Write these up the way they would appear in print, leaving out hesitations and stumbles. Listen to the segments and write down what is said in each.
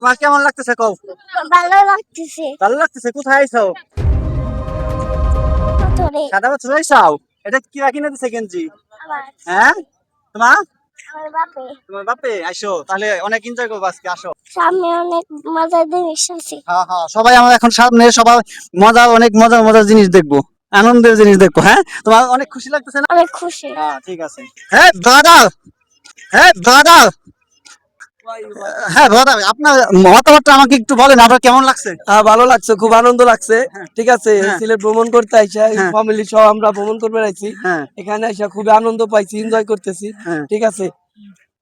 তোমার কেমন লাগতেছে কও? ভালো লাগতেছে। ভালো লাগতেছে। কোথায় আইছো? ধরে সাদা বছর আইসাও। এটা কিরা কিনে দিছে গেঞ্জি? আমার হ্যাঁ, তোমার আমার বাপে তোমার বাপে আইসো, তাহলে অনেক এনজয় করবো আজকে। আসো। সামনে অনেক মজার জিনিস আছে। হ্যাঁ হ্যাঁ, সবাই আমরা এখন সামনে সবাই অনেক মজার মজার জিনিস দেখবো, আনন্দের জিনিস দেখবো। হ্যাঁ, তোমার অনেক খুশি লাগতেছে না? অনেক খুশি। হ্যাঁ ঠিক আছে। হ্যাঁ দাদা, হ্যাঁ দাদা, হ্যাঁ দাদা, আপনার মতামতটা আমাকে একটু বলেন, আপনার কেমন লাগছে? ভালো লাগছে, খুব আনন্দ লাগছে। হ্যাঁ ঠিক আছে, হ্যাঁ সিলেট ভ্রমণ করতে আইসা হ্যাঁ ফ্যামিলি সহ আমরা ভ্রমণ করতে আইছি। হ্যাঁ এখানে আইসা খুবই আনন্দ পাইছি, এনজয় করতেছি। হ্যাঁ ঠিক আছে,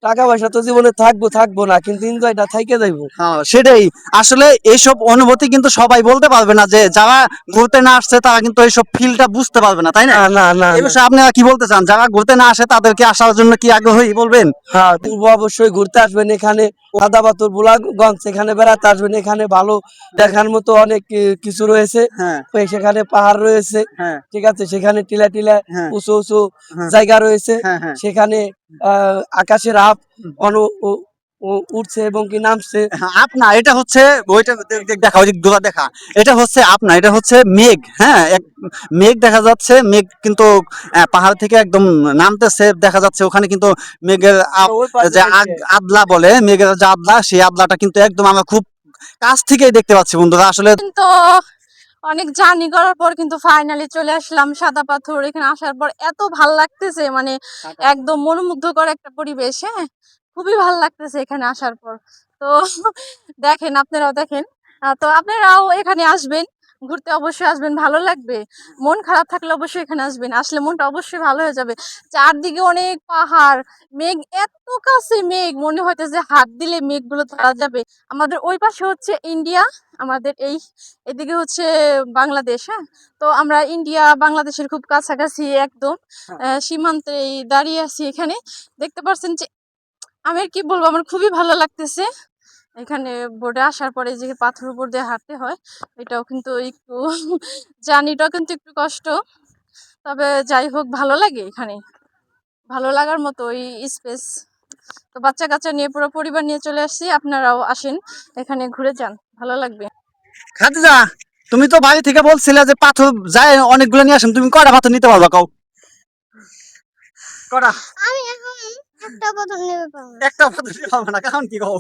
টাকা পয়সা তো জীবনে থাকবো না, কিন্তু এনজয়টা থাইকে যাইবো। হ্যাঁ, সেটাই। আসলে এইসব অনুভূতি কিন্তু সবাই বলতে পারবে না, যে যারা ঘুরতে না আসছে তারা কিন্তু এইসব ফিলটা বুঝতে পারবে না, তাই না? না না না এই না। বিষয়ে আপনারা কি বলতে চান? যারা ঘুরতে না আসে তাদেরকে আসার জন্য কি আগ্রহী বলবেন? হ্যাঁ, পূর্ব অবশ্যই ঘুরতে আসবেন। এখানে সাদাপাথর বুলাগঞ্জ, এখানে বেড়াতে আসবেন। এখানে ভালো দেখার মতো অনেক কিছু রয়েছে। হ্যাঁ ওই সেখানে পাহাড় রয়েছে। হ্যাঁ ঠিক আছে, সেখানে টিলা টিলা হ্যাঁ উঁচু উঁচু হ্যাঁ জায়গা রয়েছে। হ্যাঁ হ্যাঁ সেখানে আকাশের আপ উঠছে এবং কি নামছে। হ্যাঁ, আপনা এটা হচ্ছে ওইটা দেখা, ওই দূরা দেখা, এটা হচ্ছে আপনা, এটা হচ্ছে মেঘ। হ্যাঁ, মেঘ দেখা যাচ্ছে, মেঘ কিন্তু পাহাড় থেকে একদম নামতেছে দেখা যাচ্ছে। ওখানে কিন্তু মেঘের ওই পাশে যে দেখছে। আদলা বলে, মেঘের যে আদলা, সেই আদলাটা কিন্তু একদম আমরা খুব কাছ থেকেই দেখতে পাচ্ছি বন্ধুরা। আসলে তো অনেক জার্নি করার পর কিন্তু ফাইনালি চলে আসলাম সাদা পাথর। এখানে আসার পর এত ভাল লাগতেছে, মানে একদম মনোমুগ্ধকর একটা পরিবেশ। হ্যাঁ, খুবই ভাল লাগতেছে এখানে আসার পর। তো দেখেন, আপনারাও দেখেন। তো আপনারাও এখানে আসবেন, ঘুরতে অবশ্যই আসবেন, ভালো লাগবে। মন খারাপ থাকলে অবশ্যই এখানে আসবেন, আসলে মনটা অবশ্যই ভালো হয়ে যাবে। চারদিকে অনেক পাহাড়, মেঘ এত কাছে, মেঘ মনে হইতেছে হাত দিলে মেঘগুলো ধরা যাবে। আমাদের ওই পাশে হচ্ছে ইন্ডিয়া, আমাদের এদিকে হচ্ছে বাংলাদেশ। হ্যাঁ, তো আমরা ইন্ডিয়া বাংলাদেশের খুব কাছাকাছি একদম সীমান্তে দাঁড়িয়ে আছি এখানে। দেখতে পাচ্ছেন যে আমি আর কি বলবো, আমার খুবই ভালো লাগতেছে। এখানে বোর্ডে আসার পরে যে পাথর উপর দিয়ে হাঁটতে হয়, এটাও কিন্তু একটু জার্নিটাও কিন্তু একটু কষ্ট। তবে যাই হোক, ভালো লাগে এখানে, ভালো লাগার মতো ওই স্পেস। তো বাচ্চা কাচ্চা নিয়ে পুরো পরিবার নিয়ে চলে আসছি, আপনারাও আসেন, এখানে ঘুরে যান, ভালো লাগবে। খাদিজা, তুমি তো বাড়ি থেকে বলছিলে যে পাথর যায় অনেকগুলো নিয়ে আসেন, তুমি কয়টা পাথর নিতে পারবা কও? কটা? আমি এখন একটা পাথর নেবে পাবো না। একটা পাথর নিতে পারবা না, কারণ কি কও?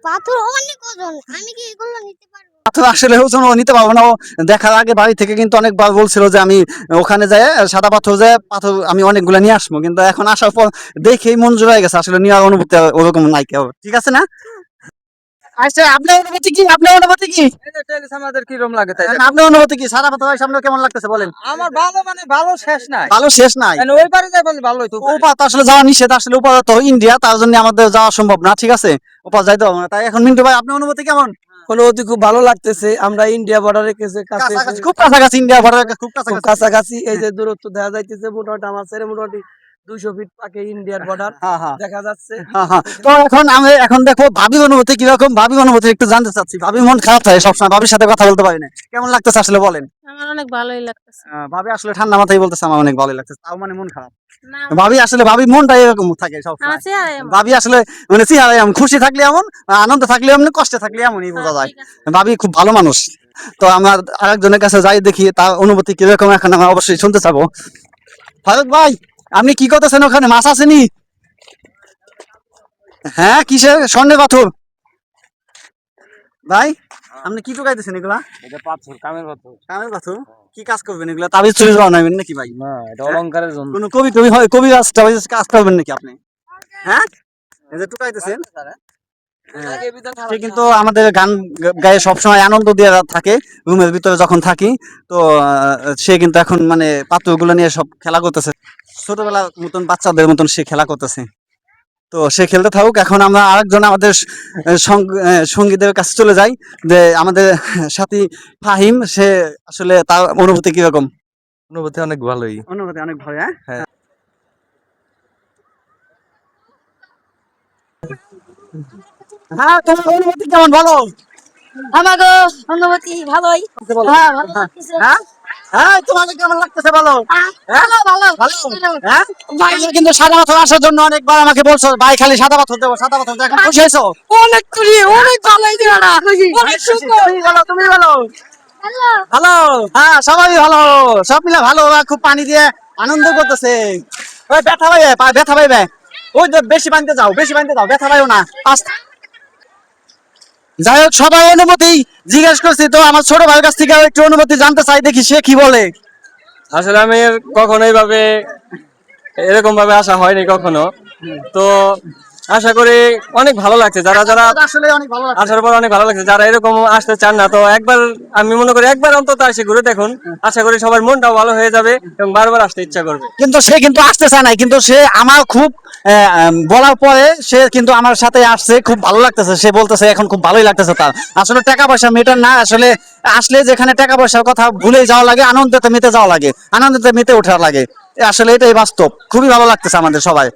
পাথর অনেক ওজন, আমি কি এগুলো নিতে পারবো? পাথর আসলে ওজন ও নিতে পারবো না। ও দেখার আগে বাড়ি থেকে কিন্তু অনেকবার বলছিল যে আমি ওখানে যাই সাদা পাথর যায় পাথর আমি অনেকগুলো নিয়ে আসবো, কিন্তু এখন আসার পর দেখেই মন জুড়ে গেছে, আসলে নেওয়ার অনুভূতি আর ওরকম নাই কেউ। ঠিক আছে না? আচ্ছা, আপনার অনুভূতি কি? আপনার অনুভূতি কি? আমাদের কিরম লাগে তাই আপনার অনুভূতি কি? সাদা পাথর সামনে কেমন লাগতেছে বলেন? আমার ভালো, মানে ভালো শেষ নাই। ভালো শেষ নাই। ওই পারে যাই বলে ভালো হইতো। ওপার তো আসলে যাওয়া নিষেধ, আসলে ওপার তো ইন্ডিয়া, তার জন্য আমাদের যাওয়া সম্ভব না। ঠিক আছে, ওপার যাইতে হবে না। তাই এখন মিন্টু ভাই, আপনার অনুভূতি কেমন? অনুভূতি খুব ভালো লাগতেছে। আমরা ইন্ডিয়া বর্ডারের কাছে কাছে কাছাকাছি, খুব কাছাকাছি, ইন্ডিয়া বর্ডারের খুব খুব কাছাকাছি। কাছাকাছি। এই যে দূরত্ব দেখা যাইতেছে মোটামুটি আমার ছেড়ে মোটামুটি 200 ফিট পাকে ইন্ডিয়ার বর্ডার হ্যাঁ হ্যাঁ দেখা যাচ্ছে। হ্যাঁ হ্যাঁ। তো এখন আমি এখন দেখো ভাবির অনুভূতি কিরকম, ভাবির অনুভূতি একটু জানতে চাচ্ছি। ভাবির মন খারাপ থাকে সবসময়, ভাবির সাথে কথা বলতে পারি না। কেমন লাগতেছে আসলে বলেন? আমার অনেক ভালোই লাগতেছে। ভাবি আসলে ঠান্ডা মাথায় বলতেছে আমার অনেক ভালোই লাগতেছে, তাও মানে মন খারাপ। না, ভাবি আসলে ভাবি মনটা এরকম থাকে সবসময়। আছে আর এমন। ভাবি আসলে মানে চেহারা এমন, খুশি থাকলে এমন, আনন্দ থাকলে এমন, কষ্টে থাকলে এমনই বোঝা যায়। ঠিক আছে। ভাবি খুব ভালো মানুষ। তো আমার আরেকজনের কাছে যাই, দেখি তার অনুভূতি কিরকম, এখন আমরা অবশ্যই শুনতে চাবো। ফারুক ভাই, আপনি কি করতেছেন ওখানে? মাছ আসেনি? হ্যাঁ, কিসের স্বর্ণের পাথর ভাই? আপনি কি টুকাইতেছেন এগুলা? এটা পাথর, কামের পাথর। কামের পাথর? কি কাজ করবেন এগুলা? তাবিজ চুরি বানাবেন নাকি ভাই? না, এটা অলংকারের জন্য। কোন কবি টবি হয়, কবি টাবিজ কাজ করবেন নাকি আপনি? হ্যাঁ, এই যে টুকাইতেছেন। হ্যাঁ, সে কিন্তু আমাদের গান গায়ে সবসময় আনন্দ দিয়ে থাকে রুমের ভিতরে যখন থাকি। তো সে কিন্তু এখন মানে পাথরগুলো নিয়ে সব খেলা করতেছে, ছোটবেলার মতন বাচ্চাদের মতন সে খেলা করতেছে। তো সে খেলতে থাকুক। এখন আমরা আরেকজন আমাদের সঙ্গীদের কাছে চলে যাই, যে আমাদের সাথী ফাহিম, সে আসলে তার অনুভূতি কিরকম? অনুভূতি অনেক ভালোই। অনুভূতি অনেক ভালো। হ্যাঁ হ্যাঁ। হ্যাঁ, তোমার অনুভূতি কেমন বলো? আমাগো অনুভূতি ভালোই। হ্যাঁ, ভালো লাগতেছে। হ্যাঁ, হ্যাঁ তোমাকে কেমন লাগতেছে বলো? হ্যাঁ? ভালো। হ্যাঁ? তুমি কিন্তু সাদা পাথর আসার জন্য অনেকবার আমাকে বলছো ভাই খালি সাদা পাথর দেবো সাদা পাথর দেবো। এখন খুশি হয়েছো? অনেক খুশি, অনেক ভালো হয়েছে দাদা, অনেক সুন্দর। তুমি বলো হ্যালো ভালো। হ্যাঁ সবাই ভালো, সব মিলে ভালো। ওরা খুব পানি দিয়ে আনন্দ করতেছে। ওই ব্যথা পাইবে, ব্যথা পাইবে। ওই যে বেশি পানিতে যাও, বেশি পানিতে যাও, ব্যথা পাইও না। যাই হোক সবাই অনুমতি জিজ্ঞেস করছি, তো আমার ছোট ভাইয়ের কাছ থেকে একটু অনুমতি জানতে চাই, দেখি সে কি বলে। আসলে আমি কখনো এইভাবে এরকম ভাবে আসা হয়নি কখনো, তো আশা করি অনেক ভালো লাগছে। যারা যারা আসলে অনেক ভালো লাগছে। আসার পর অনেক ভালো লাগছে, যারা এরকম আসতে চান না তো একবার, আমি মনে করি একবার অন্তত এসে ঘুরে দেখুন, আশা করি সবার মনটাও ভালো হয়ে যাবে এবং বারবার আসতে ইচ্ছা করবে। কিন্তু সে কিন্তু আসতে চায় নাই, কিন্তু সে আমার খুব বলার পরে সে কিন্তু আমার সাথে আসছে, খুব ভালো লাগতেছে। সে বলতেছে এখন খুব ভালোই লাগতেছে তার। আসলে টাকা পয়সা মেটার না, আসলে আসলে যেখানে টাকা পয়সার কথা ভুলে যাওয়া লাগে, আনন্দতে মেতে যাওয়া লাগে, আনন্দতে মেতে ওঠার লাগে। আসলে এটাই বাস্তব। খুবই ভালো লাগতেছে আমাদের সবাই।